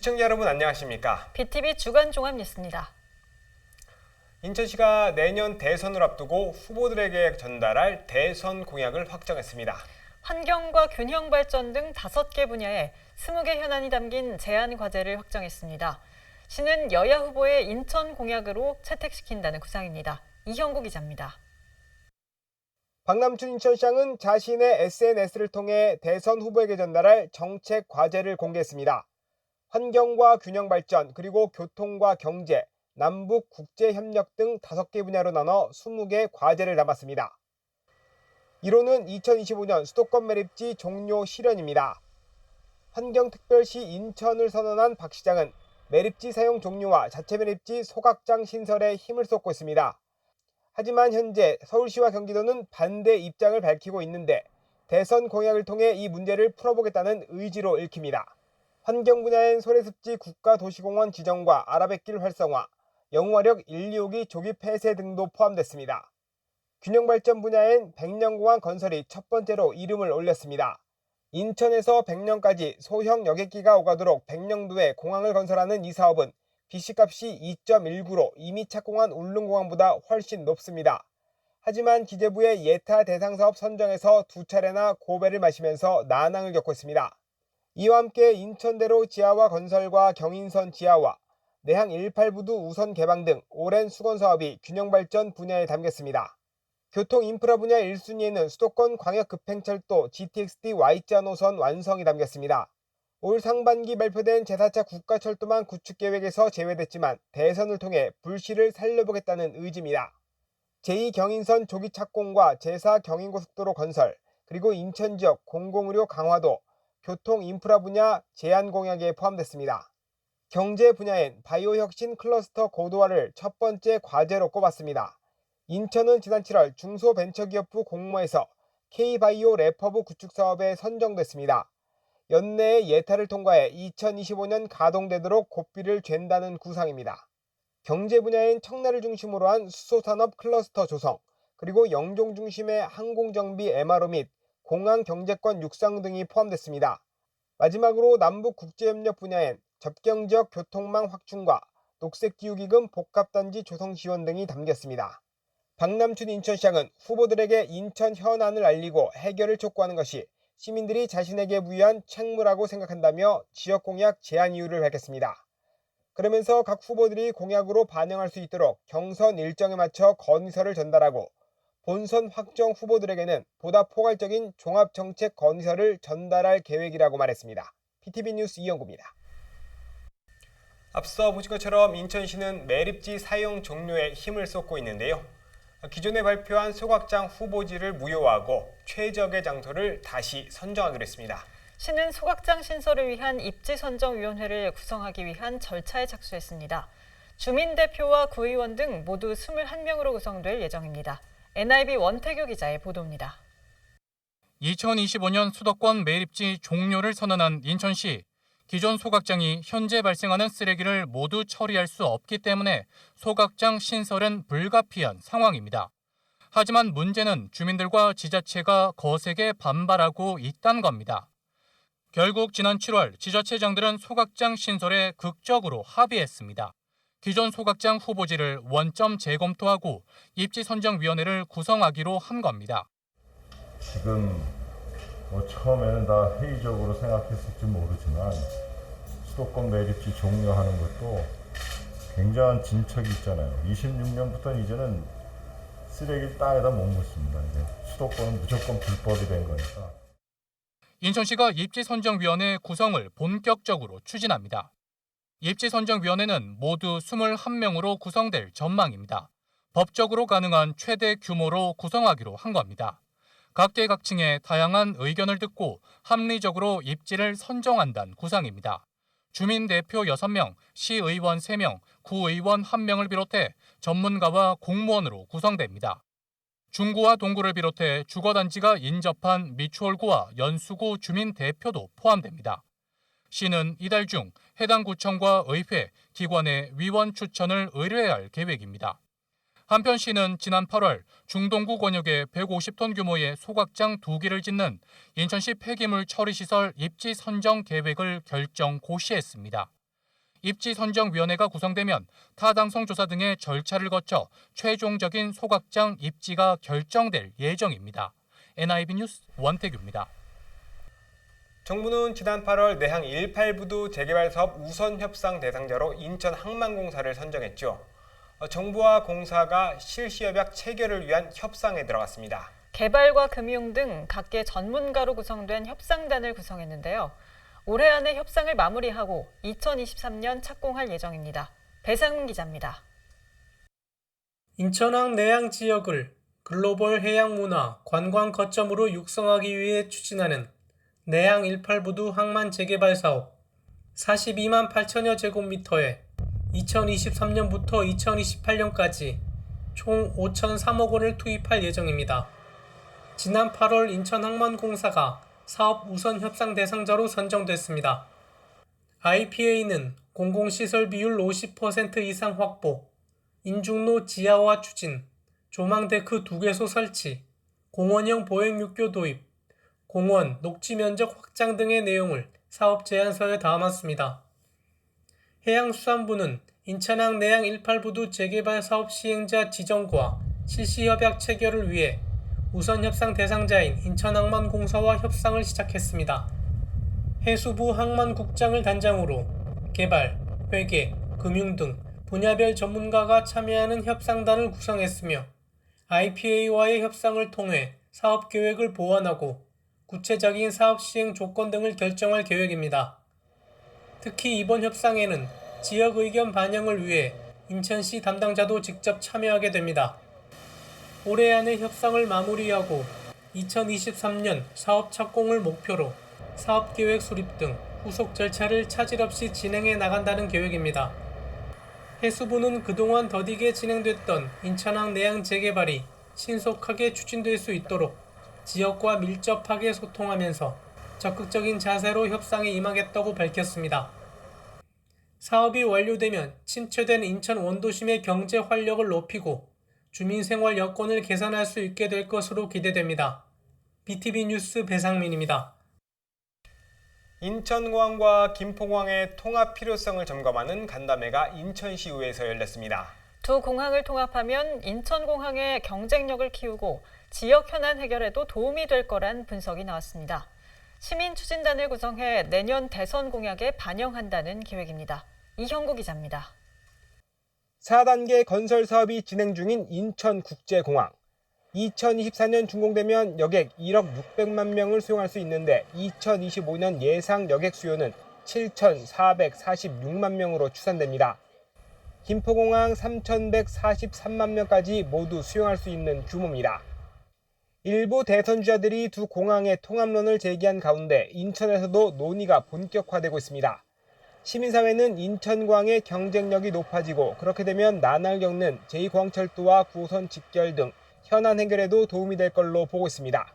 시청자 여러분 안녕하십니까? BTV 주간 종합 뉴스입니다. 인천시가 내년 대선을 앞두고 후보들에게 전달할 대선 공약을 확정했습니다. 환경과 균형 발전 등 5개 분야에 20개 현안이 담긴 제안 과제를 확정했습니다. 시는 여야 후보의 인천 공약으로 채택시킨다는 구상입니다. 이형구 기자입니다. 박남춘 인천시장은 자신의 SNS를 통해 대선 후보에게 전달할 정책 과제를 공개했습니다. 환경과 균형 발전, 그리고 교통과 경제, 남북 국제협력 등 5개 분야로 나눠 20개 과제를 담았습니다. 1호는 2025년 수도권 매립지 종료 실현입니다. 환경특별시 인천을 선언한 박 시장은 매립지 사용 종료와 자체 매립지 소각장 신설에 힘을 쏟고 있습니다. 하지만 현재 서울시와 경기도는 반대 입장을 밝히고 있는데 대선 공약을 통해 이 문제를 풀어보겠다는 의지로 읽힙니다. 환경 분야엔 소래습지 국가도시공원 지정과 아라뱃길 활성화, 영우화력 1, 2호기 조기 폐쇄 등도 포함됐습니다. 균형 발전 분야엔 백년공항 건설이 첫 번째로 이름을 올렸습니다. 인천에서 백령까지 소형 여객기가 오가도록 백령도에 공항을 건설하는 이 사업은 BC값이 2.19로 이미 착공한 울릉공항보다 훨씬 높습니다. 하지만 기재부의 예타 대상 사업 선정에서 2차례나 고배를 마시면서 난항을 겪고 있습니다. 이와 함께 인천대로 지하화 건설과 경인선 지하화, 내항 18부두 우선 개방 등 오랜 수건 사업이 균형 발전 분야에 담겼습니다. 교통 인프라 분야 1순위에는 수도권 광역급행철도 GTX-D Y자 노선 완성이 담겼습니다. 올 상반기 발표된 제4차 국가철도망 구축 계획에서 제외됐지만 대선을 통해 불씨를 살려보겠다는 의지입니다. 제2경인선 조기 착공과 제4 경인고속도로 건설, 그리고 인천 지역 공공의료 강화도, 교통 인프라 분야 제안 공약에 포함됐습니다. 경제 분야엔 바이오 혁신 클러스터 고도화를 첫 번째 과제로 꼽았습니다. 인천은 지난 7월 중소벤처기업부 공모에서 K바이오 래퍼브 구축 사업에 선정됐습니다. 연내에 예타를 통과해 2025년 가동되도록 고삐를 잰다는 구상입니다. 경제 분야엔 청라를 중심으로 한 수소산업 클러스터 조성, 그리고 영종 중심의 항공정비 MRO 및 공항 경제권 육상 등이 포함됐습니다. 마지막으로 남북 국제협력 분야엔 접경지역 교통망 확충과 녹색기후기금 복합단지 조성 지원 등이 담겼습니다. 박남춘 인천시장은 후보들에게 인천 현안을 알리고 해결을 촉구하는 것이 시민들이 자신에게 부여한 책무라고 생각한다며 지역 공약 제안 이유를 밝혔습니다. 그러면서 각 후보들이 공약으로 반영할 수 있도록 경선 일정에 맞춰 건의서를 전달하고 본선 확정 후보들에게는 보다 포괄적인 종합정책 건의서를 전달할 계획이라고 말했습니다. BTV 뉴스 이영구입니다. 앞서 보신 것처럼 인천시는 매립지 사용 종료에 힘을 쏟고 있는데요. 기존에 발표한 소각장 후보지를 무효화하고 최적의 장소를 다시 선정하기로 했습니다. 시는 소각장 신설을 위한 입지선정위원회를 구성하기 위한 절차에 착수했습니다. 주민대표와 구의원 등 모두 21명으로 구성될 예정입니다. NIB 원태규 기자의 보도입니다. 2025년 수도권 매립지 종료를 선언한 인천시. 기존 소각장이 현재 발생하는 쓰레기를 모두 처리할 수 없기 때문에 소각장 신설은 불가피한 상황입니다. 하지만 문제는 주민들과 지자체가 거세게 반발하고 있다는 겁니다. 결국 지난 7월 지자체장들은 소각장 신설에 극적으로 합의했습니다. 기존 소각장 후보지를 원점 재검토하고 입지선정위원회를 구성하기로 한 겁니다. 지금 처음에는 다 회의적으로 생각했을지 모르지만 수도권 매립지 종료하는 것도 굉장한 진척이 있잖아요. 26년부터는 이제는 쓰레기 땅에다 못 묻습니다. 이제 수도권은 무조건 불법이 된 거니까. 인천시가 입지선정위원회 구성을 본격적으로 추진합니다. 입지선정위원회는 모두 21명으로 구성될 전망입니다. 법적으로 가능한 최대 규모로 구성하기로 한 겁니다. 각계각층의 다양한 의견을 듣고 합리적으로 입지를 선정한다는 구상입니다. 주민대표 6명, 시의원 3명, 구의원 1명을 비롯해 전문가와 공무원으로 구성됩니다. 중구와 동구를 비롯해 주거단지가 인접한 미추홀구와 연수구 주민대표도 포함됩니다. 시는 이달 중 해당 구청과 의회, 기관의 위원 추천을 의뢰할 계획입니다. 한편 시는 지난 8월 중동구 권역에 150톤 규모의 소각장 2기를 짓는 인천시 폐기물 처리시설 입지 선정 계획을 결정 고시했습니다. 입지선정위원회가 구성되면 타당성 조사 등의 절차를 거쳐 최종적인 소각장 입지가 결정될 예정입니다. NIB 뉴스 원태규입니다. 정부는 지난 8월 내항 18부두 재개발 사업 우선 협상 대상자로 인천항만공사를 선정했죠. 정부와 공사가 실시협약 체결을 위한 협상에 들어갔습니다. 개발과 금융 등 각계 전문가로 구성된 협상단을 구성했는데요. 올해 안에 협상을 마무리하고 2023년 착공할 예정입니다. 배상훈 기자입니다. 인천항 내양 지역을 글로벌 해양 문화 관광 거점으로 육성하기 위해 추진하는 내양 18부두 항만 재개발 사업 42만 8천여 제곱미터에 2023년부터 2028년까지 총 5,003억 원을 투입할 예정입니다. 지난 8월 인천항만공사가 사업 우선 협상 대상자로 선정됐습니다. IPA는 공공시설 비율 50% 이상 확보, 인중로 지하화 추진, 조망데크 2개소 설치, 공원형 보행육교 도입, 공원, 녹지 면적 확장 등의 내용을 사업 제안서에 담았습니다. 해양수산부는 인천항 내양 18부두 재개발 사업 시행자 지정과 실시협약 체결을 위해 우선 협상 대상자인 인천항만공사와 협상을 시작했습니다. 해수부 항만국장을 단장으로 개발, 회계, 금융 등 분야별 전문가가 참여하는 협상단을 구성했으며 IPA와의 협상을 통해 사업 계획을 보완하고 구체적인 사업 시행 조건 등을 결정할 계획입니다. 특히 이번 협상에는 지역 의견 반영을 위해 인천시 담당자도 직접 참여하게 됩니다. 올해 안에 협상을 마무리하고 2023년 사업 착공을 목표로 사업계획 수립 등 후속 절차를 차질 없이 진행해 나간다는 계획입니다. 해수부는 그동안 더디게 진행됐던 인천항 내양 재개발이 신속하게 추진될 수 있도록 지역과 밀접하게 소통하면서 적극적인 자세로 협상에 임하겠다고 밝혔습니다. 사업이 완료되면 침체된 인천 원도심의 경제 활력을 높이고 주민 생활 여건을 개선할 수 있게 될 것으로 기대됩니다. BTV 뉴스 배상민입니다. 인천공항과 김포공항의 통합 필요성을 점검하는 간담회가 인천시의회에서 열렸습니다. 두 공항을 통합하면 인천공항의 경쟁력을 키우고 지역 현안 해결에도 도움이 될 거란 분석이 나왔습니다. 시민추진단을 구성해 내년 대선 공약에 반영한다는 계획입니다. 이형구 기자입니다. 4단계 건설 사업이 진행 중인 인천국제공항. 2024년 준공되면 여객 1억 600만 명을 수용할 수 있는데 2025년 예상 여객 수요는 7,446만 명으로 추산됩니다. 김포공항 3,143만 명까지 모두 수용할 수 있는 규모입니다. 일부 대선주자들이 두 공항의 통합론을 제기한 가운데 인천에서도 논의가 본격화되고 있습니다. 시민사회는 인천공항의 경쟁력이 높아지고 그렇게 되면 난항을 겪는 제2공항철도와 9호선 직결 등 현안 해결에도 도움이 될 걸로 보고 있습니다.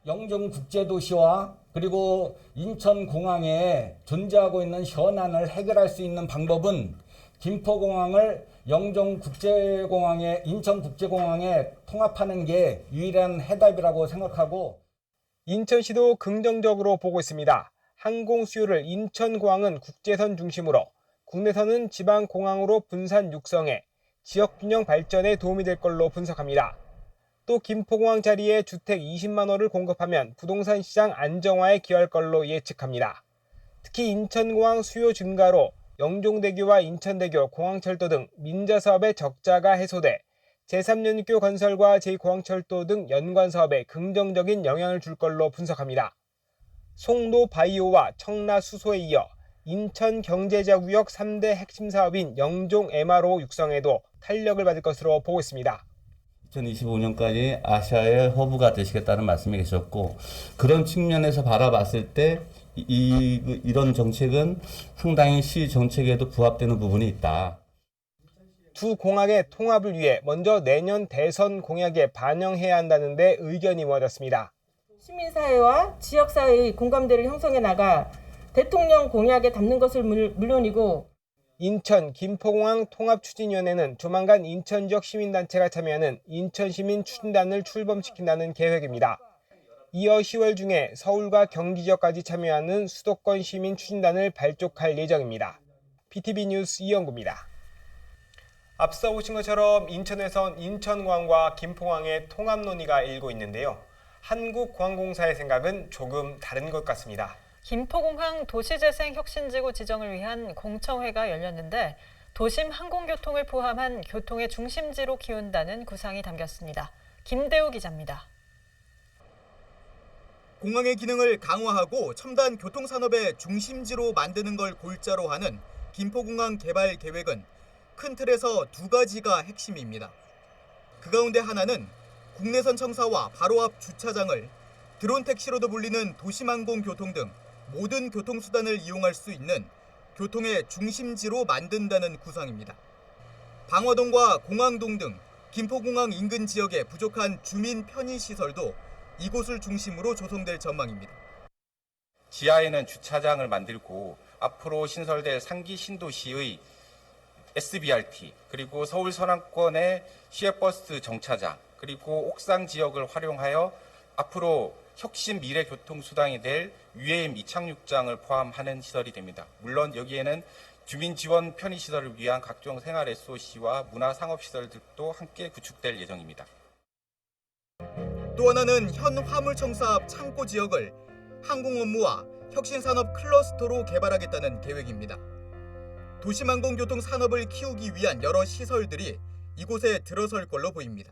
영종국제도시와 그리고 인천공항에 존재하고 있는 현안을 해결할 수 있는 방법은 김포공항을 영종국제공항에 인천국제공항에 통합하는 게 유일한 해답이라고 생각하고 인천시도 긍정적으로 보고 있습니다. 항공 수요를 인천공항은 국제선 중심으로 국내선은 지방공항으로 분산 육성해 지역균형 발전에 도움이 될 걸로 분석합니다. 또 김포공항 자리에 주택 20만 호를 공급하면 부동산 시장 안정화에 기여할 걸로 예측합니다. 특히 인천공항 수요 증가로 영종대교와 인천대교, 공항철도 등 민자사업의 적자가 해소돼 제3연립교 건설과 제2공항철도 등 연관 사업에 긍정적인 영향을 줄 걸로 분석합니다. 송도 바이오와 청라 수소에 이어 인천 경제자구역 3대 핵심 사업인 영종 MRO 육성에도 탄력을 받을 것으로 보고 있습니다. 2025년까지 아시아의 허브가 되시겠다는 말씀이 계셨고 그런 측면에서 바라봤을 때 이런 정책은 상당히 시 정책에도 부합되는 부분이 있다. 두 공항의 통합을 위해 먼저 내년 대선 공약에 반영해야 한다는 데 의견이 모아졌습니다. 시민사회와 지역사회의 공감대를 형성해 나가 대통령 공약에 담는 것을 물론이고 인천 김포공항 통합추진위원회는 조만간 인천 지역 시민단체가 참여하는 인천시민 추진단을 출범시킨다는 계획입니다. 이어 10월 중에 서울과 경기 지역까지 참여하는 수도권 시민 추진단을 발족할 예정입니다. BTV 뉴스 이영구입니다. 앞서 보신 것처럼 인천에선 인천공항과 김포공항의 통합 논의가 일고 있는데요. 한국공항공사의 생각은 조금 다른 것 같습니다. 김포공항 도시재생혁신지구 지정을 위한 공청회가 열렸는데 도심 항공교통을 포함한 교통의 중심지로 키운다는 구상이 담겼습니다. 김대우 기자입니다. 공항의 기능을 강화하고 첨단 교통산업의 중심지로 만드는 걸 골자로 하는 김포공항 개발 계획은 큰 틀에서 두 가지가 핵심입니다. 그 가운데 하나는 국내선 청사와 바로 앞 주차장을 드론 택시로도 불리는 도심항공교통 등 모든 교통수단을 이용할 수 있는 교통의 중심지로 만든다는 구상입니다. 방화동과 공항동 등 김포공항 인근 지역의 부족한 주민 편의시설도 이곳을 중심으로 조성될 전망입니다. 지하에는 주차장을 만들고 앞으로 신설될 상기 신도시의 SBRT, 그리고 서울 서남권의 시외버스 정차장, 그리고 옥상 지역을 활용하여 앞으로 혁신 미래 교통수단이 될 UAM 이착륙장을 포함하는 시설이 됩니다. 물론 여기에는 주민 지원 편의시설을 위한 각종 생활 SOC와 문화상업시설들도 함께 구축될 예정입니다. 또 하나는 현 화물청사 앞 창고 지역을 항공 업무와 혁신산업 클러스터로 개발하겠다는 계획입니다. 도심항공교통 산업을 키우기 위한 여러 시설들이 이곳에 들어설 걸로 보입니다.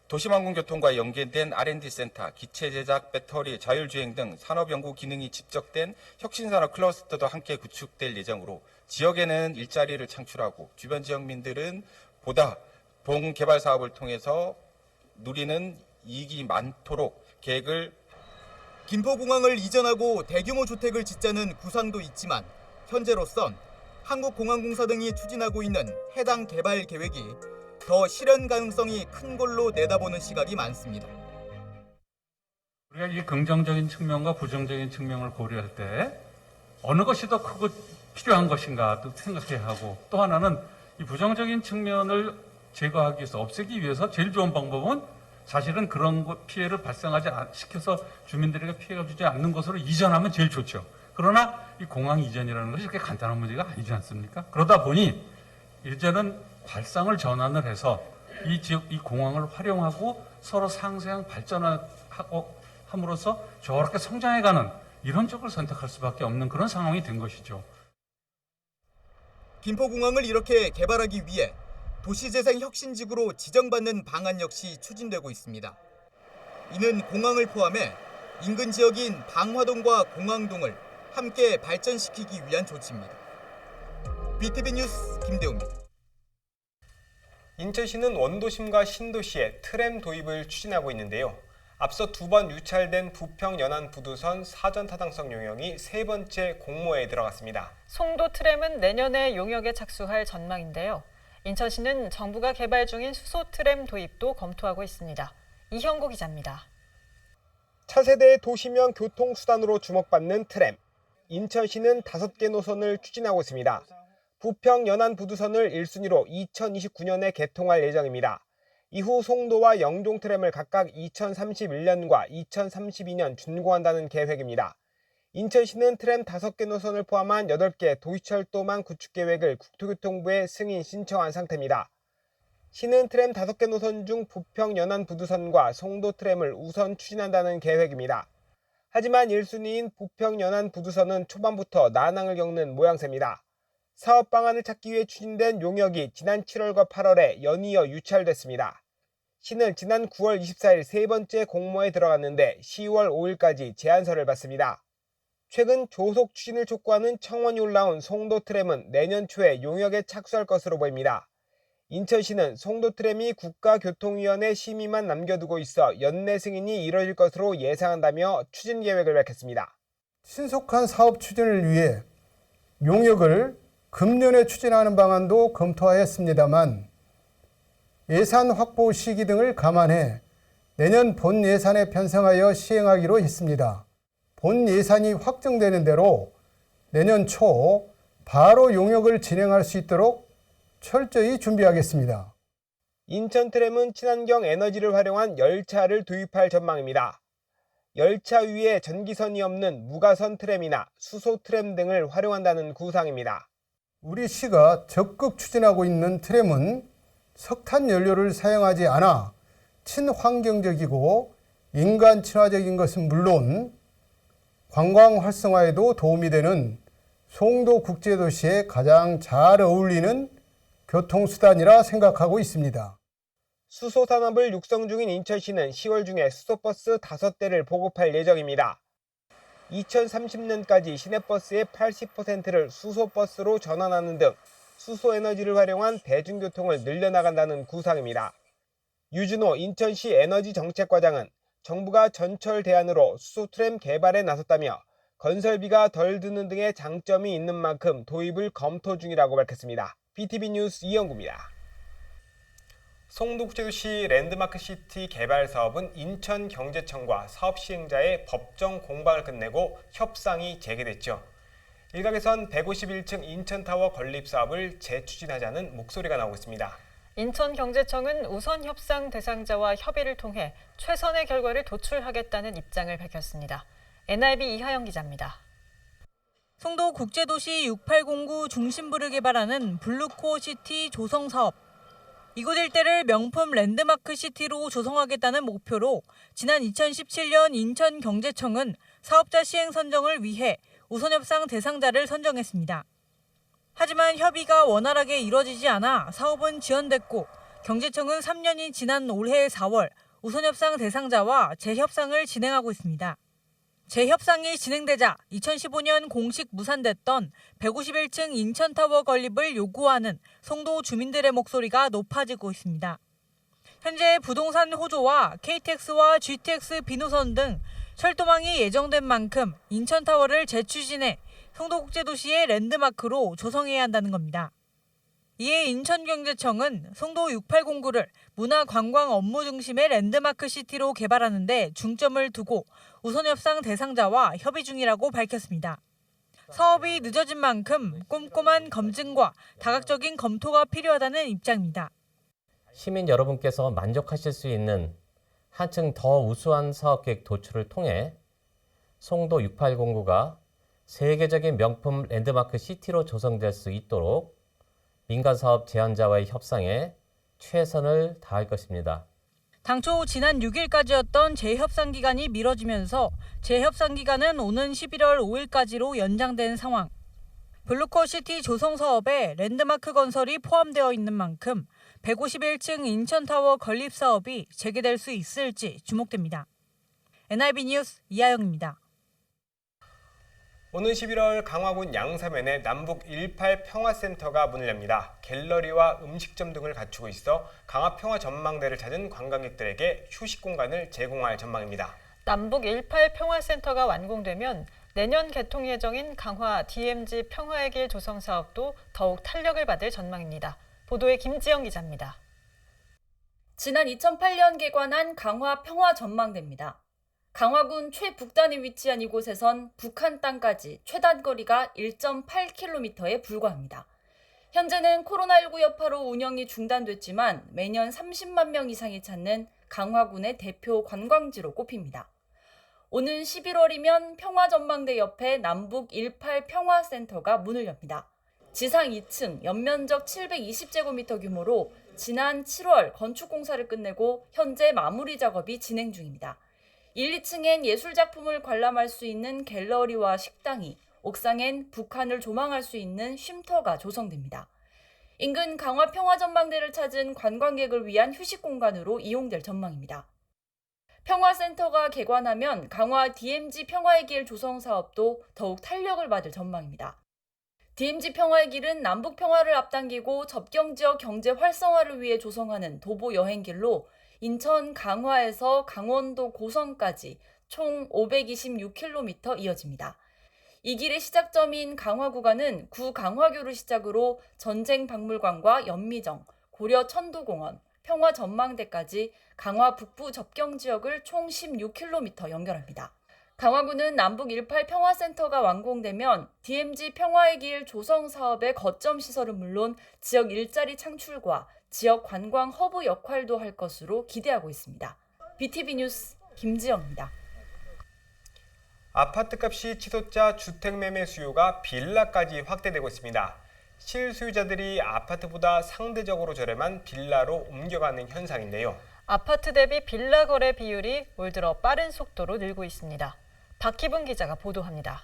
도심항공교통과 연계된 R&D 센터, 기체 제작, 배터리, 자율주행 등 산업연구 기능이 집적된 혁신산업 클러스터도 함께 구축될 예정으로 지역에는 일자리를 창출하고 주변 지역민들은 보다 동개발 사업을 통해서 누리는 이익이 많도록 계획을. 김포공항을 이전하고 대규모 주택을 짓자는 구상도 있지만 현재로선 한국공항공사 등이 추진하고 있는 해당 개발 계획이 더 실현 가능성이 큰 걸로 내다보는 시각이 많습니다. 우리가 이 긍정적인 측면과 부정적인 측면을 고려할 때 어느 것이 더 크고 필요한 것인가 생각해야 하고, 또 하나는 이 부정적인 측면을 제거하기 위해서, 없애기 위해서 제일 좋은 방법은 사실은 그런 피해를 발생하지 시켜서 주민들에게 피해가 주지 않는 것으로 이전하면 제일 좋죠. 그러나 이 공항 이전이라는 것이 그렇게 간단한 문제가 아니지 않습니까? 그러다 보니 이제는 발상을 전환을 해서 이 지역, 이 공항을 활용하고 서로 상생하고 발전하고 함으로써 저렇게 성장해가는 이런 쪽을 선택할 수밖에 없는 그런 상황이 된 것이죠. 김포공항을 이렇게 개발하기 위해 도시재생 혁신지구로 지정받는 방안 역시 추진되고 있습니다. 이는 공항을 포함해 인근 지역인 방화동과 공항동을 함께 발전시키기 위한 조치입니다. BTV 뉴스 김대우입니다. 인천시는 원도심과 신도시에 트램 도입을 추진하고 있는데요. 앞서 2번 유찰된 부평 연안 부두선 사전 타당성 용역이 3번째 공모에 들어갔습니다. 송도 트램은 내년에 용역에 착수할 전망인데요. 인천시는 정부가 개발 중인 수소 트램 도입도 검토하고 있습니다. 이형구 기자입니다. 차세대의 도시명 교통수단으로 주목받는 트램. 인천시는 5개 노선을 추진하고 있습니다. 부평 연안 부두선을 1순위로 2029년에 개통할 예정입니다. 이후 송도와 영종 트램을 각각 2031년과 2032년 준공한다는 계획입니다. 인천시는 트램 5개 노선을 포함한 8개 도시철도망 구축 계획을 국토교통부에 승인 신청한 상태입니다. 시는 트램 5개 노선 중 부평 연안 부두선과 송도 트램을 우선 추진한다는 계획입니다. 하지만 1순위인 부평 연안 부두선은 초반부터 난항을 겪는 모양새입니다. 사업 방안을 찾기 위해 추진된 용역이 지난 7월과 8월에 연이어 유찰됐습니다. 시는 지난 9월 24일 3번째 공모에 들어갔는데 10월 5일까지 제안서를 받습니다. 최근 조속 추진을 촉구하는 청원이 올라온 송도 트램은 내년 초에 용역에 착수할 것으로 보입니다. 인천시는 송도 트램이 국가교통위원회 심의만 남겨두고 있어 연내 승인이 이뤄질 것으로 예상한다며 추진 계획을 밝혔습니다. 신속한 사업 추진을 위해 용역을 금년에 추진하는 방안도 검토하였습니다만 예산 확보 시기 등을 감안해 내년 본 예산에 편성하여 시행하기로 했습니다. 본 예산이 확정되는 대로 내년 초 바로 용역을 진행할 수 있도록 철저히 준비하겠습니다. 인천 트램은 친환경 에너지를 활용한 열차를 도입할 전망입니다. 열차 위에 전기선이 없는 무가선 트램이나 수소 트램 등을 활용한다는 구상입니다. 우리 시가 적극 추진하고 있는 트램은 석탄 연료를 사용하지 않아 친환경적이고 인간 친화적인 것은 물론 관광 활성화에도 도움이 되는 송도 국제도시에 가장 잘 어울리는 교통수단이라 생각하고 있습니다. 수소 산업을 육성 중인 인천시는 10월 중에 수소버스 5대를 보급할 예정입니다. 2030년까지 시내버스의 80%를 수소버스로 전환하는 등 수소에너지를 활용한 대중교통을 늘려나간다는 구상입니다. 유준호 인천시 에너지정책과장은 정부가 전철 대안으로 수소트램 개발에 나섰다며 건설비가 덜 드는 등의 장점이 있는 만큼 도입을 검토 중이라고 밝혔습니다. BTV 뉴스 이영구입니다. 송도국제도시 랜드마크시티 개발 사업은 인천경제청과 사업 시행자의 법정 공방을 끝내고 협상이 재개됐죠. 일각에선 151층 인천타워 건립 사업을 재추진하자는 목소리가 나오고 있습니다. 인천경제청은 우선 협상 대상자와 협의를 통해 최선의 결과를 도출하겠다는 입장을 밝혔습니다. NIB 이하영 기자입니다. 송도 국제도시 6809 중심부를 개발하는 블루코어시티 조성 사업. 이곳 일대를 명품 랜드마크 시티로 조성하겠다는 목표로 지난 2017년 인천경제청은 사업자 시행 선정을 위해 우선 협상 대상자를 선정했습니다. 하지만 협의가 원활하게 이뤄지지 않아 사업은 지연됐고 경제청은 3년이 지난 올해 4월 우선 협상 대상자와 재협상을 진행하고 있습니다. 재협상이 진행되자 2015년 공식 무산됐던 151층 인천타워 건립을 요구하는 송도 주민들의 목소리가 높아지고 있습니다. 현재 부동산 호조와 KTX와 GTX 비노선 등 철도망이 예정된 만큼 인천타워를 재추진해 송도국제도시의 랜드마크로 조성해야 한다는 겁니다. 이에 인천경제청은 송도 6809를 문화관광 업무 중심의 랜드마크 시티로 개발하는 데 중점을 두고 우선 협상 대상자와 협의 중이라고 밝혔습니다. 사업이 늦어진 만큼 꼼꼼한 검증과 다각적인 검토가 필요하다는 입장입니다. 시민 여러분께서 만족하실 수 있는 한층 더 우수한 사업계획 도출을 통해 송도 6809가 세계적인 명품 랜드마크 시티로 조성될 수 있도록 민간사업 제안자와의 협상에 최선을 다할 것입니다. 당초 지난 6일까지였던 재협상 기간이 미뤄지면서 재협상 기간은 오는 11월 5일까지로 연장된 상황. 블루코어시티 조성 사업에 랜드마크 건설이 포함되어 있는 만큼 151층 인천타워 건립 사업이 재개될 수 있을지 주목됩니다. NIB 뉴스 이하영입니다. 오는 11월 강화군 양사면에 남북 18 평화센터가 문을 엽니다. 갤러리와 음식점 등을 갖추고 있어 강화 평화 전망대를 찾은 관광객들에게 휴식 공간을 제공할 전망입니다. 남북 18 평화센터가 완공되면 내년 개통 예정인 강화 DMZ 평화의 길 조성 사업도 더욱 탄력을 받을 전망입니다. 보도에 김지영 기자입니다. 지난 2008년 개관한 강화 평화 전망대입니다. 강화군 최북단에 위치한 이곳에선 북한 땅까지 최단거리가 1.8km에 불과합니다. 현재는 코로나19 여파로 운영이 중단됐지만 매년 30만 명 이상이 찾는 강화군의 대표 관광지로 꼽힙니다. 오는 11월이면 평화전망대 옆에 남북 18 평화센터가 문을 엽니다. 지상 2층, 연면적 720제곱미터 규모로 지난 7월 건축공사를 끝내고 현재 마무리 작업이 진행 중입니다. 1, 2층엔 예술작품을 관람할 수 있는 갤러리와 식당이, 옥상엔 북한을 조망할 수 있는 쉼터가 조성됩니다. 인근 강화 평화전망대를 찾은 관광객을 위한 휴식 공간으로 이용될 전망입니다. 평화센터가 개관하면 강화 DMZ 평화의 길 조성 사업도 더욱 탄력을 받을 전망입니다. DMZ 평화의 길은 남북 평화를 앞당기고 접경지역 경제 활성화를 위해 조성하는 도보 여행길로 인천 강화에서 강원도 고성까지 총 526km 이어집니다. 이 길의 시작점인 강화 구간은 구 강화교를 시작으로 전쟁박물관과 연미정, 고려 천도공원, 평화 전망대까지 강화 북부 접경 지역을 총 16km 연결합니다. 강화구는 남북 18 평화센터가 완공되면 DMZ 평화의 길 조성 사업의 거점 시설은 물론 지역 일자리 창출과 지역 관광 허브 역할도 할 것으로 기대하고 있습니다. BTV 뉴스 김지영입니다. 아파트값이 치솟자 주택매매 수요가 빌라까지 확대되고 있습니다. 실수요자들이 아파트보다 상대적으로 저렴한 빌라로 옮겨가는 현상인데요. 아파트 대비 빌라 거래 비율이 올 들어 빠른 속도로 늘고 있습니다. 박희분 기자가 보도합니다.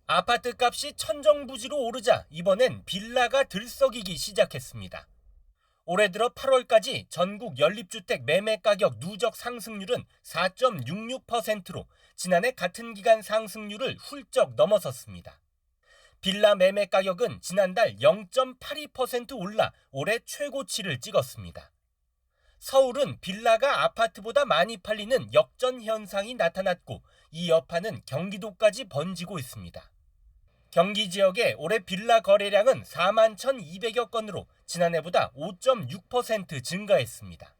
아파트값이 천정부지로 오르자 이번엔 빌라가 들썩이기 시작했습니다. 올해 들어 8월까지 전국 연립주택 매매가격 누적 상승률은 4.66%로 지난해 같은 기간 상승률을 훌쩍 넘어섰습니다. 빌라 매매 가격은 지난달 0.82% 올라 올해 최고치를 찍었습니다. 서울은 빌라가 아파트보다 많이 팔리는 역전 현상이 나타났고 이 여파는 경기도까지 번지고 있습니다. 경기 지역의 올해 빌라 거래량은 4만 1,200여 건으로 지난해보다 5.6% 증가했습니다.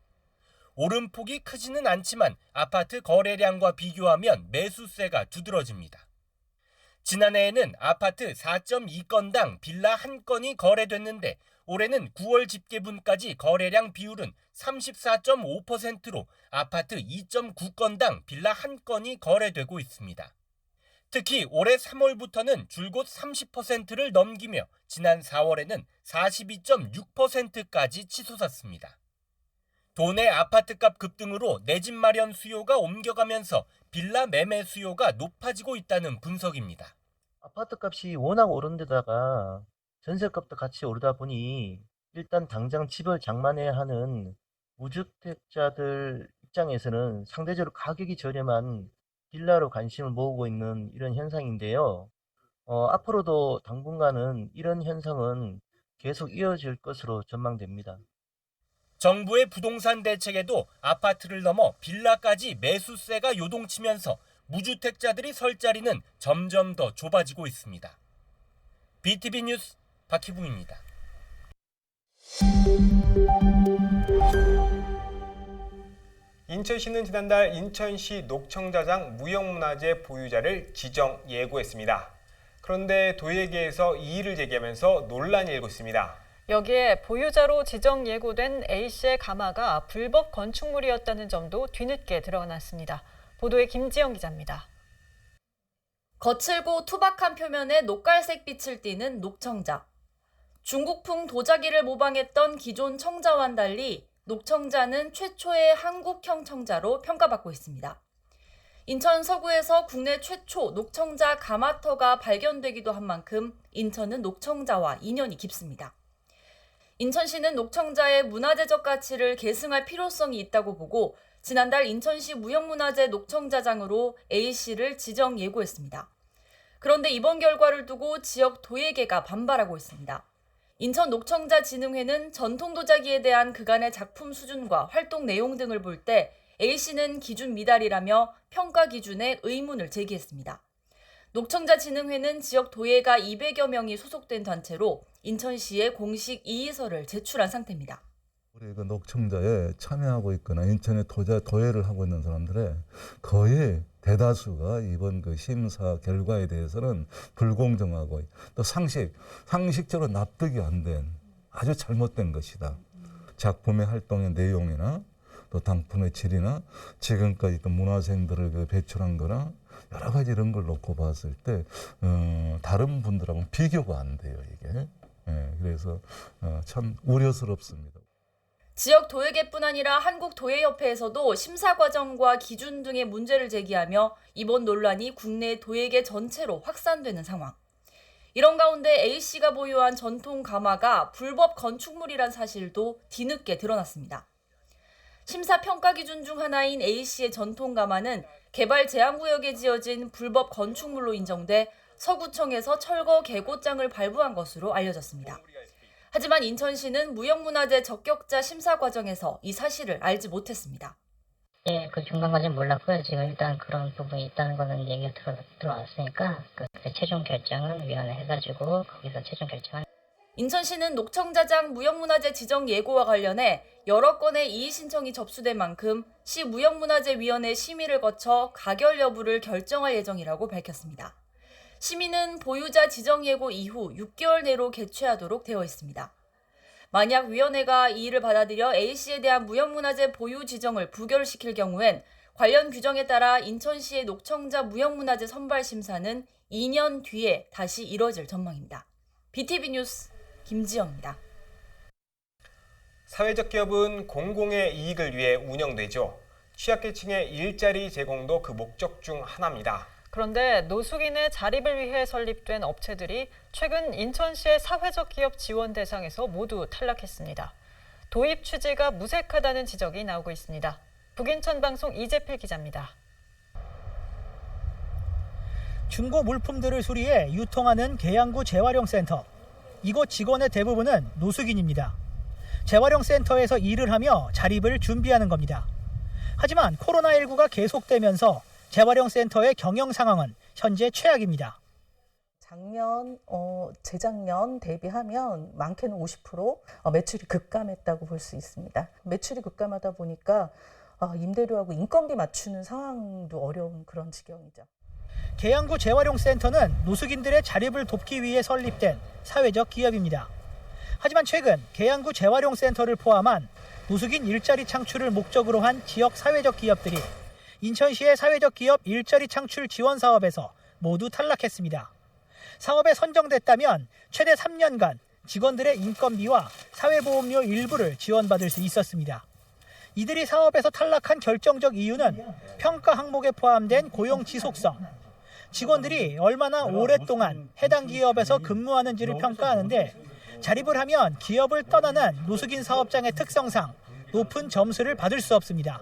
오름폭이 크지는 않지만 아파트 거래량과 비교하면 매수세가 두드러집니다. 지난해에는 아파트 4.2건당 빌라 1건이 거래됐는데 올해는 9월 집계분까지 거래량 비율은 34.5%로 아파트 2.9건당 빌라 1건이 거래되고 있습니다. 특히 올해 3월부터는 줄곧 30%를 넘기며 지난 4월에는 42.6%까지 치솟았습니다. 도내 아파트값 급등으로 내 집 마련 수요가 옮겨가면서 빌라 매매 수요가 높아지고 있다는 분석입니다. 아파트값이 워낙 오른 데다가 전셋값도 같이 오르다 보니 일단 당장 집을 장만해야 하는 무주택자들 입장에서는 상대적으로 가격이 저렴한 빌라로 관심을 모으고 있는 이런 현상인데요. 앞으로도 당분간은 이런 현상은 계속 이어질 것으로 전망됩니다. 정부의 부동산 대책에도 아파트를 넘어 빌라까지 매수세가 요동치면서 무주택자들이 설 자리는 점점 더 좁아지고 있습니다. BTV 뉴스 박희붕입니다. 인천시는 지난달 인천시 녹청자장 무형문화재 보유자를 지정 예고했습니다. 그런데 도예계에서 이의를 제기하면서 논란이 일고 있습니다. 여기에 보유자로 지정 예고된 A씨의 가마가 불법 건축물이었다는 점도 뒤늦게 드러났습니다. 보도에 김지영 기자입니다. 거칠고 투박한 표면에 녹갈색 빛을 띠는 녹청자. 중국풍 도자기를 모방했던 기존 청자와는 달리 녹청자는 최초의 한국형 청자로 평가받고 있습니다. 인천 서구에서 국내 최초 녹청자 가마터가 발견되기도 한 만큼 인천은 녹청자와 인연이 깊습니다. 인천시는 녹청자의 문화재적 가치를 계승할 필요성이 있다고 보고 지난달 인천시 무형문화재 녹청자장으로 A씨를 지정 예고했습니다. 그런데 이번 결과를 두고 지역 도예계가 반발하고 있습니다. 인천 녹청자진흥회는 전통 도자기에 대한 그간의 작품 수준과 활동 내용 등을 볼 때 A씨는 기준 미달이라며 평가 기준에 의문을 제기했습니다. 녹청자진흥회는 지역 도예가 200여 명이 소속된 단체로 인천시에 공식 이의서를 제출한 상태입니다. 우리 그 녹청자에 참여하고 있거나 인천에 도예를 하고 있는 사람들의 거의 대다수가 이번 그 심사 결과에 대해서는 불공정하고 또 상식적으로 납득이 안 된 아주 잘못된 것이다. 작품의 활동의 내용이나 또 당품의 질이나 지금까지 또 문화생들을 그 배출한 거나 여러 가지 이런 걸 놓고 봤을 때 다른 분들하고는 비교가 안 돼요, 이게. 그래서 참 우려스럽습니다. 지역 도예계뿐 아니라 한국도예협회에서도 심사 과정과 기준 등의 문제를 제기하며 이번 논란이 국내 도예계 전체로 확산되는 상황. 이런 가운데 A씨가 보유한 전통 가마가 불법 건축물이란 사실도 뒤늦게 드러났습니다. 심사 평가 기준 중 하나인 A씨의 전통 가마는 개발 제한구역에 지어진 불법 건축물로 인정돼 서구청에서 철거 개고장을 발부한 것으로 알려졌습니다. 하지만 인천시는 무형문화재 적격자 심사 과정에서 이 사실을 알지 못했습니다. 예, 그 중간 과정 몰랐고요. 지금 일단 그런 부분이 있다는 거는 얘기가 들어왔으니까 그 최종 결정은 위원회 해가지고 거기서 최종 결정은. 인천시는 녹청자장 무형문화재 지정 예고와 관련해 여러 건의 이의 신청이 접수된 만큼 시 무형문화재위원회 심의를 거쳐 가결 여부를 결정할 예정이라고 밝혔습니다. 심의는 보유자 지정 예고 이후 6개월 내로 개최하도록 되어 있습니다. 만약 위원회가 이 일을 받아들여 A씨에 대한 무형문화재 보유 지정을 부결시킬 경우엔 관련 규정에 따라 인천시의 녹청자 무형문화재 선발 심사는 2년 뒤에 다시 이뤄질 전망입니다. BTV 뉴스 김지영입니다. 사회적 기업은 공공의 이익을 위해 운영되죠. 취약계층의 일자리 제공도 그 목적 중 하나입니다. 그런데 노숙인의 자립을 위해 설립된 업체들이 최근 인천시의 사회적 기업 지원 대상에서 모두 탈락했습니다. 도입 취지가 무색하다는 지적이 나오고 있습니다. 북인천 방송 이재필 기자입니다. 중고 물품들을 수리해 유통하는 계양구 재활용센터. 이곳 직원의 대부분은 노숙인입니다. 재활용센터에서 일을 하며 자립을 준비하는 겁니다. 하지만 코로나19가 계속되면서 재활용센터의 경영 상황은 현재 최악입니다. 작년, 재작년 대비하면 많게는 50% 매출이 급감했다고 볼 수 있습니다. 매출이 급감하다 보니까 임대료하고 인건비 맞추는 상황도 어려운 그런 지경이죠. 계양구 재활용센터는 노숙인들의 자립을 돕기 위해 설립된 사회적 기업입니다. 하지만 최근 계양구 재활용센터를 포함한 노숙인 일자리 창출을 목적으로 한 지역 사회적 기업들이 인천시의 사회적 기업 일자리 창출 지원 사업에서 모두 탈락했습니다. 사업에 선정됐다면 최대 3년간 직원들의 인건비와 사회보험료 일부를 지원받을 수 있었습니다. 이들이 사업에서 탈락한 결정적 이유는 평가 항목에 포함된 고용 지속성. 직원들이 얼마나 오랫동안 해당 기업에서 근무하는지를 평가하는데 자립을 하면 기업을 떠나는 노숙인 사업장의 특성상 높은 점수를 받을 수 없습니다.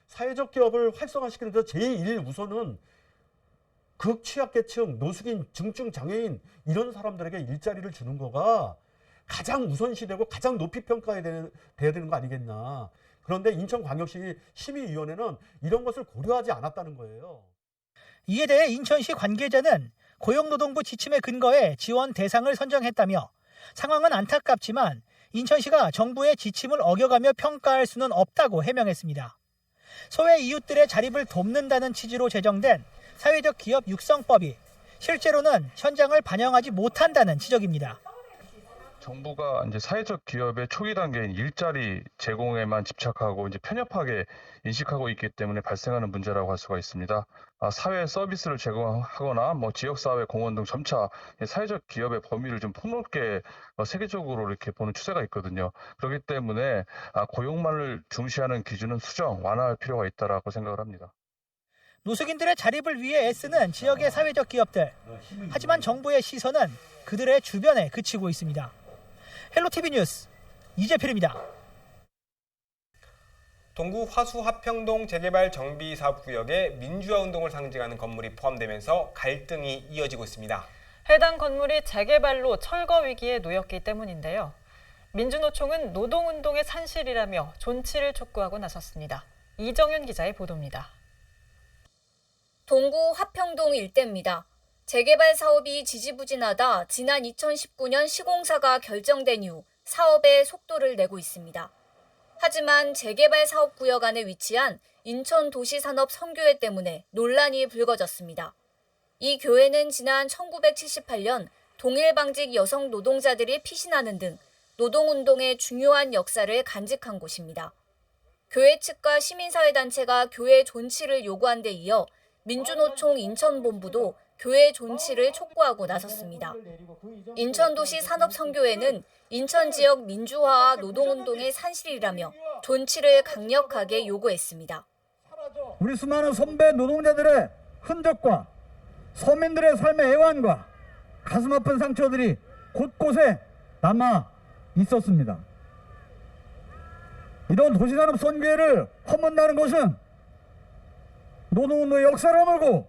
사회적 기업을 활성화시키는 데 제일 우선은 극취약계층, 노숙인, 중증 장애인 이런 사람들에게 일자리를 주는 거가 가장 우선시되고 가장 높이 평가해야 되는 거 아니겠나. 그런데 인천광역시 심의위원회는 이런 것을 고려하지 않았다는 거예요. 이에 대해 인천시 관계자는 고용노동부 지침에 근거해 지원 대상을 선정했다며 상황은 안타깝지만 인천시가 정부의 지침을 어겨가며 평가할 수는 없다고 해명했습니다. 소외 이웃들의 자립을 돕는다는 취지로 제정된 사회적 기업 육성법이 실제로는 현장을 반영하지 못한다는 지적입니다. 정부가 이제 사회적 기업의 초기 단계인 일자리 제공에만 집착하고 이제 편협하게 인식하고 있기 때문에 발생하는 문제라고 할 수가 있습니다. 사회 서비스를 제공하거나 지역사회 공헌 등 점차 사회적 기업의 범위를 좀 폭넓게 세계적으로 이렇게 보는 추세가 있거든요. 그렇기 때문에 고용만을 중시하는 기준은 수정, 완화할 필요가 있다라고 생각을 합니다. 노숙인들의 자립을 위해 애쓰는 지역의 사회적 기업들. 하지만 정부의 시선은 그들의 주변에 그치고 있습니다. 헬로티비 뉴스 이재필입니다. 동구 화수 화평동 재개발 정비사업구역에 민주화운동을 상징하는 건물이 포함되면서 갈등이 이어지고 있습니다. 해당 건물이 재개발로 철거 위기에 놓였기 때문인데요. 민주노총은 노동운동의 산실이라며 존치를 촉구하고 나섰습니다. 이정윤 기자의 보도입니다. 동구 화평동 일대입니다. 재개발 사업이 지지부진하다 지난 2019년 시공사가 결정된 이후 사업에 속도를 내고 있습니다. 하지만 재개발 사업구역 안에 위치한 인천도시산업선교회 때문에 논란이 불거졌습니다. 이 교회는 지난 1978년 동일방직 여성 노동자들이 피신하는 등 노동운동의 중요한 역사를 간직한 곳입니다. 교회 측과 시민사회단체가 교회 존치를 요구한 데 이어 민주노총 인천본부도 교회 존치를 촉구하고 나섰습니다. 인천도시 산업선교회는 인천 지역 민주화와 노동운동의 산실이라며 존치를 강력하게 요구했습니다. 우리 수많은 선배 노동자들의 흔적과 서민들의 삶의 애환과 가슴 아픈 상처들이 곳곳에 남아 있었습니다. 이런 도시산업 선교회를 허문다는 것은 노동운동의 역사를 허물고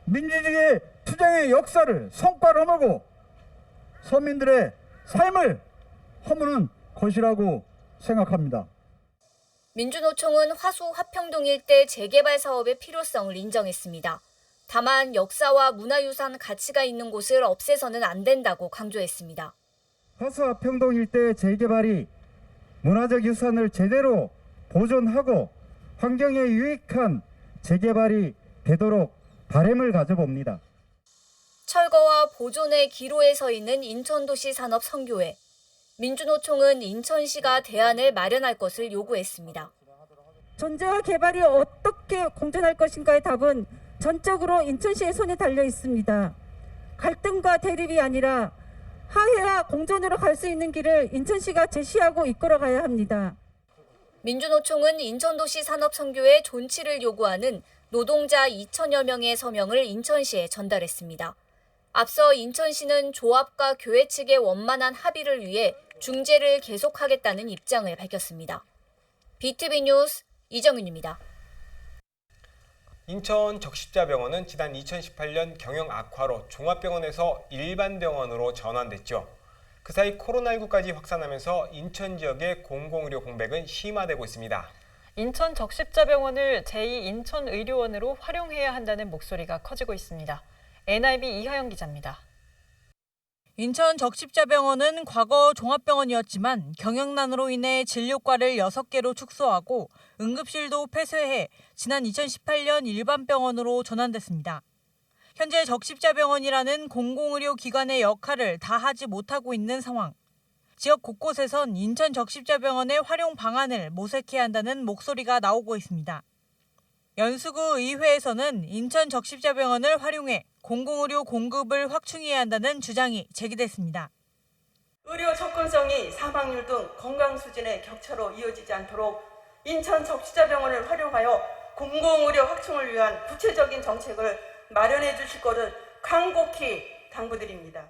민주주의 투쟁의 역사를 성과를 허물고 서민들의 삶을 허무는 것이라고 생각합니다. 민주노총은 화수 화평동 일대 재개발 사업의 필요성을 인정했습니다. 다만 역사와 문화유산 가치가 있는 곳을 없애서는 안 된다고 강조했습니다. 화수 화평동 일대 재개발이 문화적 유산을 제대로 보존하고 환경에 유익한 재개발이 되도록 바람을 가져봅니다. 철거와 보존의 기로에 서 있는 인천도시산업선교회. 민주노총은 인천시가 대안을 마련할 것을 요구했습니다. 존재와 개발이 어떻게 공존할 것인가의 답은 전적으로 인천시의 손에 달려 있습니다. 갈등과 대립이 아니라 화해와 공존으로 갈 수 있는 길을 인천시가 제시하고 이끌어가야 합니다. 민주노총은 인천도시 산업선교의 존치를 요구하는 노동자 2천여 명의 서명을 인천시에 전달했습니다. 앞서 인천시는 조합과 교회 측의 원만한 합의를 위해 중재를 계속하겠다는 입장을 밝혔습니다. BTV 뉴스 이정윤입니다. 인천 적십자병원은 지난 2018년 경영 악화로 종합병원에서 일반 병원으로 전환됐죠. 그 사이 코로나19까지 확산하면서 인천 지역의 공공의료 공백은 심화되고 있습니다. 인천 적십자병원을 제2인천의료원으로 활용해야 한다는 목소리가 커지고 있습니다. NIB 이하영 기자입니다. 인천 적십자병원은 과거 종합병원이었지만 경영난으로 인해 진료과를 6개로 축소하고 응급실도 폐쇄해 지난 2018년 일반병원으로 전환됐습니다. 현재 적십자병원이라는 공공의료 기관의 역할을 다하지 못하고 있는 상황. 지역 곳곳에선 인천 적십자병원의 활용 방안을 모색해야 한다는 목소리가 나오고 있습니다. 연수구 의회에서는 인천 적십자병원을 활용해 공공의료 공급을 확충해야 한다는 주장이 제기됐습니다. 의료 접근성이 사망률 등 건강 수준의 격차로 이어지지 않도록 인천 적십자병원을 활용하여 공공의료 확충을 위한 구체적인 정책을 마련해 주실 것을 간곡히 당부드립니다.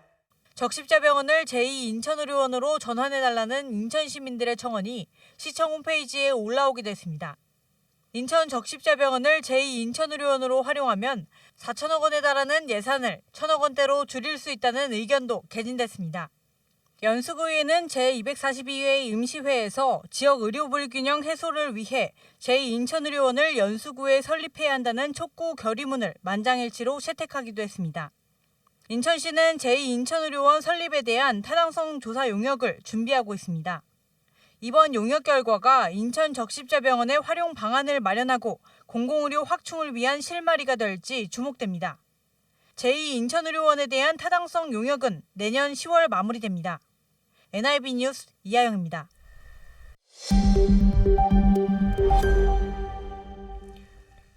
적십자병원을 제2인천의료원으로 전환해달라는 인천 시민들의 청원이 시청 홈페이지에 올라오게 됐습니다. 인천 적십자병원을 제2인천의료원으로 활용하면 4천억 원에 달하는 예산을 1천억 원대로 줄일 수 있다는 의견도 개진됐습니다. 연수구의회는 제242회 임시회에서 지역 의료 불균형 해소를 위해 제2인천의료원을 연수구에 설립해야 한다는 촉구 결의문을 만장일치로 채택하기도 했습니다. 인천시는 제2인천의료원 설립에 대한 타당성 조사 용역을 준비하고 있습니다. 이번 용역 결과가 인천 적십자병원의 활용 방안을 마련하고 공공의료 확충을 위한 실마리가 될지 주목됩니다. 제2인천의료원에 대한 타당성 용역은 내년 10월 마무리됩니다. NIB 뉴스 이하영입니다.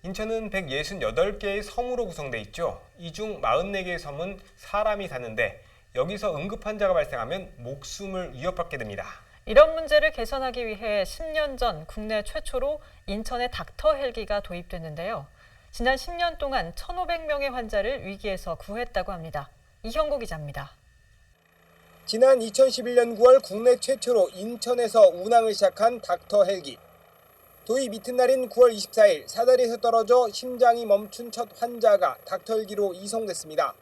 인천은 168개의 섬으로 구성돼 있죠. 이 중 44개의 섬은 사람이 사는데 여기서 응급 환자가 발생하면 목숨을 위협받게 됩니다. 이런 문제를 개선하기 위해 10년 전 국내 최초로 인천에 닥터 헬기가 도입됐는데요. 지난 10년 동안 1,500명의 환자를 위기에서 구했다고 합니다. 이형구 기자입니다. 지난 2011년 9월 국내 최초로 인천에서 운항을 시작한 닥터 헬기. 도입 이튿날인 9월 24일 사다리에서 떨어져 심장이 멈춘 첫 환자가 닥터 헬기로 이송됐습니다.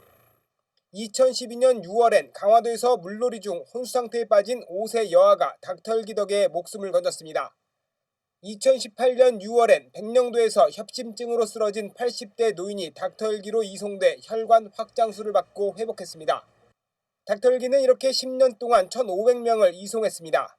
2012년 6월엔 강화도에서 물놀이 중 혼수 상태에 빠진 5세 여아가 닥터 헬기 덕에 목숨을 건졌습니다. 2018년 6월엔 백령도에서 협심증으로 쓰러진 80대 노인이 닥터 헬기로 이송돼 혈관 확장술을 받고 회복했습니다. 닥터 헬기는 이렇게 10년 동안 1,500명을 이송했습니다.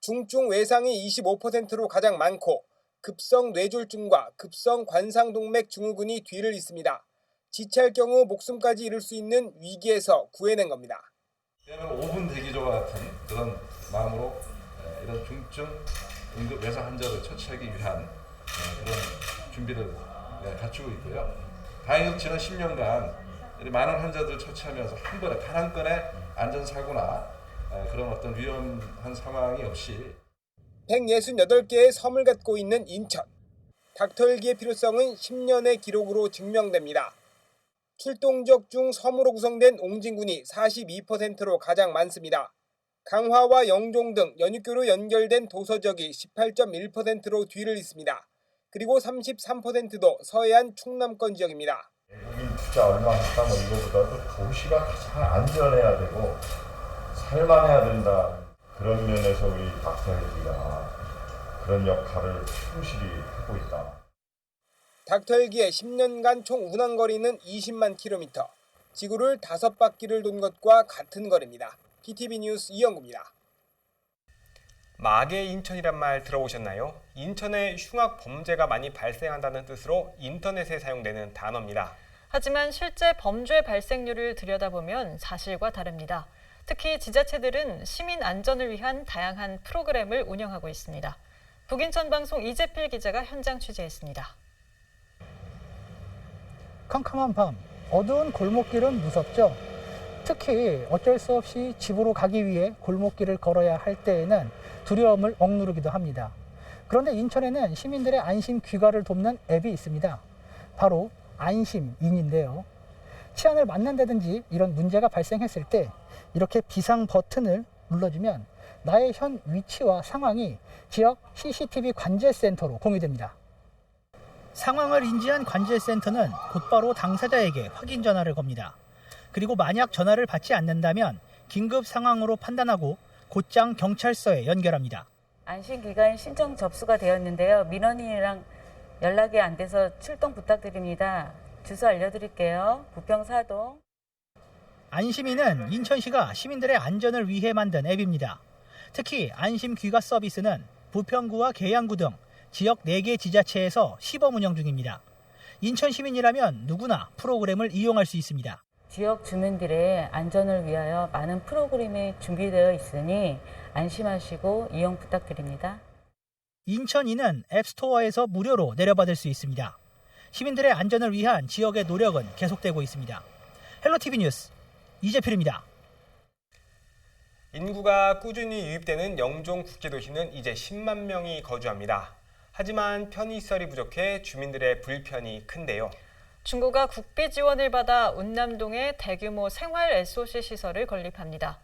중증 외상이 25%로 가장 많고 급성 뇌졸중과 급성 관상동맥 증후군이 뒤를 잇습니다. 지체할 경우 목숨까지 잃을 수 있는 위기에서 구해낸 겁니다. 5분 대기조와 같은 그런 마음으로 이런 중증 응급 외상 환자를 처치하기 위한 그런 준비를 갖추고 있고요. 다행히 지난 10년간 많은 환자들 처치하면서 한 번에 단 한 건의 안전사고나 그런 어떤 위험한 상황이 없이 168개의 섬을 갖고 있는 인천. 닥터 헬기의 필요성은 10년의 기록으로 증명됩니다. 출동지역 중 섬으로 구성된 옹진군이 42%로 가장 많습니다. 강화와 영종 등 연육교로 연결된 도서지역이 18.1%로 뒤를 잇습니다. 그리고 33%도 서해안 충남권 지역입니다. 외국인 투자 얼마 했다 뭐 이거보다도 도시가 가장 안전해야 되고 살만해야 된다. 그런 면에서 우리 닥터 헬기가 그런 역할을 충실히 하고 있다. 닥터 헬기의 10년간 총 운항 거리는 20만 킬로미터. 지구를 5바퀴를 돈 것과 같은 거리입니다. BTV 뉴스 이영구입니다. 마계 인천이란 말 들어보셨나요? 인천에 흉악 범죄가 많이 발생한다는 뜻으로 인터넷에 사용되는 단어입니다. 하지만 실제 범죄 발생률을 들여다보면 사실과 다릅니다. 특히 지자체들은 시민 안전을 위한 다양한 프로그램을 운영하고 있습니다. 북인천 방송 이재필 기자가 현장 취재했습니다. 캄캄한 밤, 어두운 골목길은 무섭죠. 특히 어쩔 수 없이 집으로 가기 위해 골목길을 걸어야 할 때에는 두려움을 억누르기도 합니다. 그런데 인천에는 시민들의 안심 귀가를 돕는 앱이 있습니다. 바로 안심인인데요. 치안을 맡는다든지 이런 문제가 발생했을 때 이렇게 비상 버튼을 눌러주면 나의 현 위치와 상황이 지역 CCTV 관제센터로 공유됩니다. 상황을 인지한 관제센터는 곧바로 당사자에게 확인 전화를 겁니다. 그리고 만약 전화를 받지 않는다면 긴급 상황으로 판단하고 곧장 경찰서에 연결합니다. 안심기간 신청 접수가 되었는데요. 민원인이랑 연락이 안 돼서 출동 부탁드립니다. 주소 알려드릴게요. 부평 사동. 안심인은 인천시가 시민들의 안전을 위해 만든 앱입니다. 특히 안심 귀가 서비스는 부평구와 계양구 등 지역 4개 지자체에서 시범 운영 중입니다. 인천 시민이라면 누구나 프로그램을 이용할 수 있습니다. 지역 주민들의 안전을 위하여 많은 프로그램이 준비되어 있으니 안심하시고 이용 부탁드립니다. 인천이는 앱스토어에서 무료로 내려받을 수 있습니다. 시민들의 안전을 위한 지역의 노력은 계속되고 있습니다. 헬로티비 뉴스 이재필입니다. 인구가 꾸준히 유입되는 영종 국제도시는 이제 10만 명이 거주합니다. 하지만 편의시설이 부족해 주민들의 불편이 큰데요. 중구가 국비 지원을 받아 운남동에 대규모 생활 SOC 시설을 건립합니다.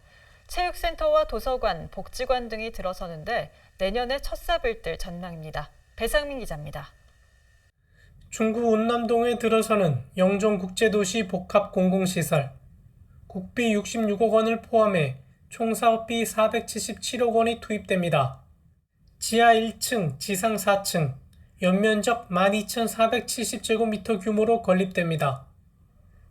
체육센터와 도서관, 복지관 등이 들어서는데 내년에 첫 삽을 뜰 전망입니다. 배상민 기자입니다. 중구 운남동에 들어서는 영종국제도시 복합공공시설, 국비 66억 원을 포함해 총 사업비 477억 원이 투입됩니다. 지하 1층, 지상 4층, 연면적 12,470제곱미터 규모로 건립됩니다.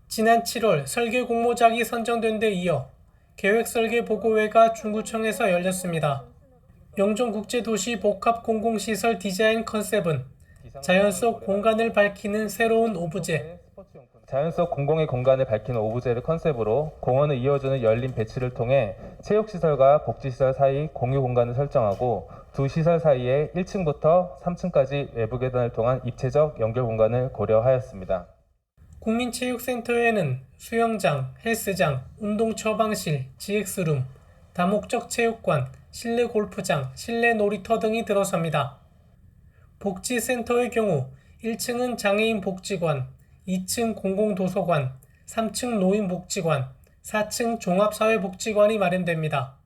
지난 7월 설계 공모작이 선정된 데 이어 계획설계 보고회가 중구청에서 열렸습니다. 영종국제도시 복합공공시설 디자인 컨셉은 자연 속 공간을 밝히는 새로운 오브제. 자연 속 공공의 공간을 밝히는 오브제를 컨셉으로 공원을 이어주는 열린 배치를 통해 체육시설과 복지시설 사이 공유 공간을 설정하고 두 시설 사이에 1층부터 3층까지 외부 계단을 통한 입체적 연결 공간을 고려하였습니다. 국민체육센터에는 수영장, 헬스장, 운동 처방실, GX룸, 다목적 체육관, 실내 골프장, 실내 놀이터 등이 들어섭니다. 복지센터의 경우 1층은 장애인 복지관, 2층 공공도서관, 3층 노인복지관, 4층 종합사회복지관이 마련됩니다.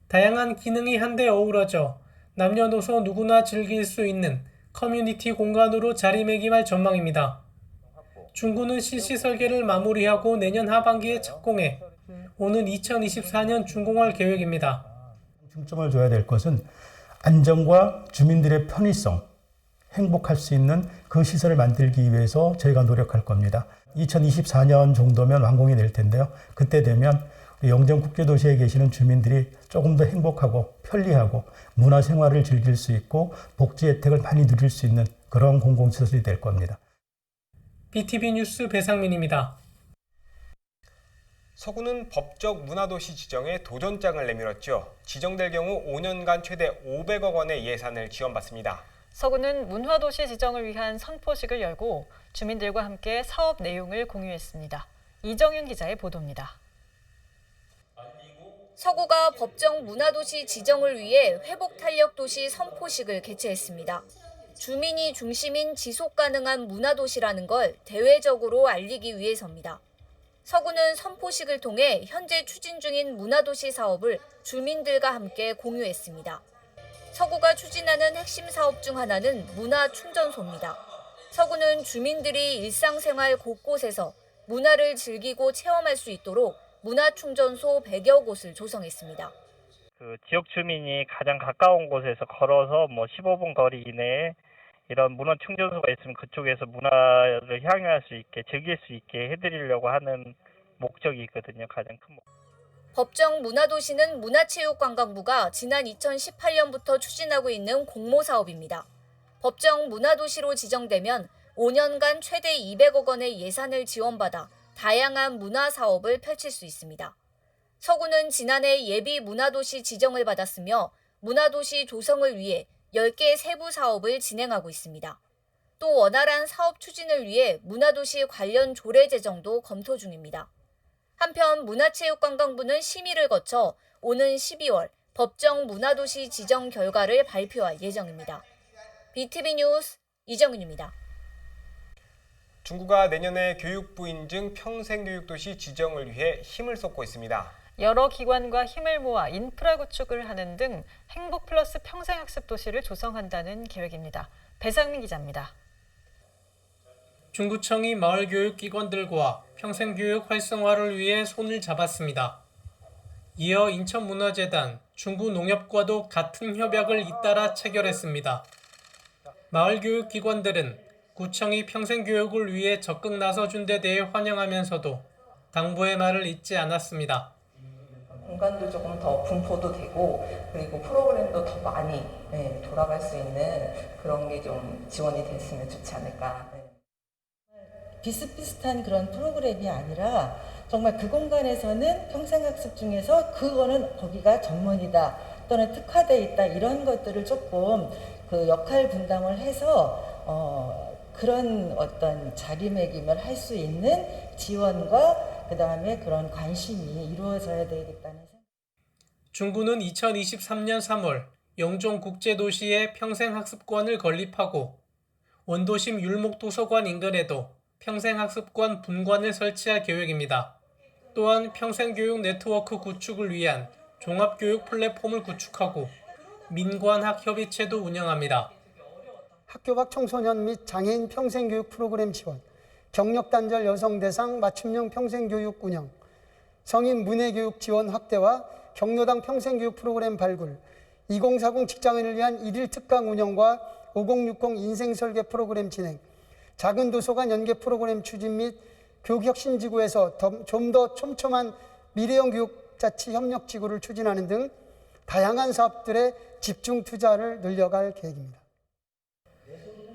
다양한 기능이 한데 어우러져 남녀노소 누구나 즐길 수 있는 커뮤니티 공간으로 자리매김할 전망입니다. 중구는 실시 설계를 마무리하고 내년 하반기에 착공해 오는 2024년 준공할 계획입니다. 중점을 둬야 될 것은 안전과 주민들의 편의성, 행복할 수 있는 그 시설을 만들기 위해서 저희가 노력할 겁니다. 2024년 정도면 완공이 될 텐데요. 그때 되면 영종국제도시에 계시는 주민들이 조금 더 행복하고 편리하고 문화생활을 즐길 수 있고 복지 혜택을 많이 누릴 수 있는 그런 공공시설이 될 겁니다. BTV 뉴스 배상민입니다. 서구는 법적 문화도시 지정에 도전장을 내밀었죠. 지정될 경우 5년간 최대 500억 원의 예산을 지원받습니다. 서구는 문화도시 지정을 위한 선포식을 열고 주민들과 함께 사업 내용을 공유했습니다. 이정윤 기자의 보도입니다. 서구가 법정 문화도시 지정을 위해 회복탄력도시 선포식을 개최했습니다. 주민이 중심인 지속가능한 문화도시라는 걸 대외적으로 알리기 위해서입니다. 서구는 선포식을 통해 현재 추진 중인 문화도시 사업을 주민들과 함께 공유했습니다. 서구가 추진하는 핵심 사업 중 하나는 문화충전소입니다. 서구는 주민들이 일상생활 곳곳에서 문화를 즐기고 체험할 수 있도록 문화충전소 100여 곳을 조성했습니다. 지역 주민이 가장 가까운 곳에서 걸어서 15분 거리 이내에 이런 문화충전소가 있으면 그쪽에서 문화를 향유할 수 있게 즐길 수 있게 해드리려고 하는 목적이 있거든요. 가장 큰 목적. 법정 문화도시는 문화체육관광부가 지난 2018년부터 추진하고 있는 공모사업입니다. 법정 문화도시로 지정되면 5년간 최대 200억 원의 예산을 지원받아 다양한 문화사업을 펼칠 수 있습니다. 서구는 지난해 예비 문화도시 지정을 받았으며 문화도시 조성을 위해 10개의 세부 사업을 진행하고 있습니다. 또 원활한 사업 추진을 위해 문화도시 관련 조례 제정도 검토 중입니다. 한편 문화체육관광부는 심의를 거쳐 오는 12월 법정 문화도시 지정 결과를 발표할 예정입니다. BTV 뉴스 이정윤입니다. 중구가 내년에 교육부 인증 평생교육도시 지정을 위해 힘을 쏟고 있습니다. 여러 기관과 힘을 모아 인프라 구축을 하는 등 행복 플러스 평생학습 도시를 조성한다는 계획입니다. 배상민 기자입니다. 중구청이 마을교육기관들과 평생교육 활성화를 위해 손을 잡았습니다. 이어 인천문화재단, 중구농협과도 같은 협약을 잇따라 체결했습니다. 마을교육기관들은 구청이 평생교육을 위해 적극 나서준 데 대해 환영하면서도 당부의 말을 잊지 않았습니다. 공간도 조금 더 분포도 되고 그리고 프로그램도 더 많이 돌아갈 수 있는 그런 게 좀 지원이 됐으면 좋지 않을까. 비슷비슷한 그런 프로그램이 아니라 정말 그 공간에서는 평생학습 중에서 그거는 거기가 전문이다 또는 특화되어 있다 이런 것들을 조금 그 역할 분담을 해서 그런 어떤 자리매김을 할 수 있는 지원과 그다음에 그런 관심이 이루어져야 되겠다는 생각. 중구는 2023년 3월 영종국제도시에 평생학습관을 건립하고 원도심 율목도서관 인근에도 평생학습관 분관을 설치할 계획입니다. 또한 평생교육 네트워크 구축을 위한 종합교육 플랫폼을 구축하고 민관학협의체도 운영합니다. 학교 밖 청소년 및 장애인 평생교육 프로그램 지원, 경력단절 여성 대상 맞춤형 평생교육 운영, 성인 문예교육 지원 확대와 경로당 평생교육 프로그램 발굴, 2040 직장인을 위한 1일 특강 운영과 5060 인생설계 프로그램 진행, 작은 도서관 연계 프로그램 추진 및 교육혁신지구에서 좀 더 촘촘한 미래형 교육자치 협력지구를 추진하는 등 다양한 사업들에 집중 투자를 늘려갈 계획입니다.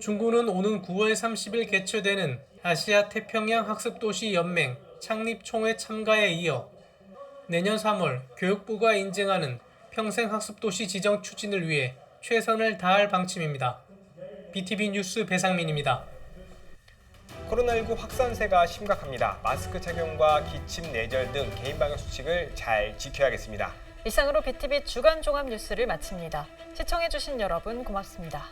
중구는 오는 9월 30일 개최되는 아시아 태평양 학습도시 연맹 창립총회 참가에 이어 내년 3월 교육부가 인증하는 평생학습도시 지정 추진을 위해 최선을 다할 방침입니다. BTV 뉴스 배상민입니다. 코로나19 확산세가 심각합니다. 마스크 착용과 기침, 뇌절 등 개인 방역 수칙을 잘 지켜야겠습니다. 이상으로 BTV 주간 종합 뉴스를 마칩니다. 시청해주신 여러분 고맙습니다.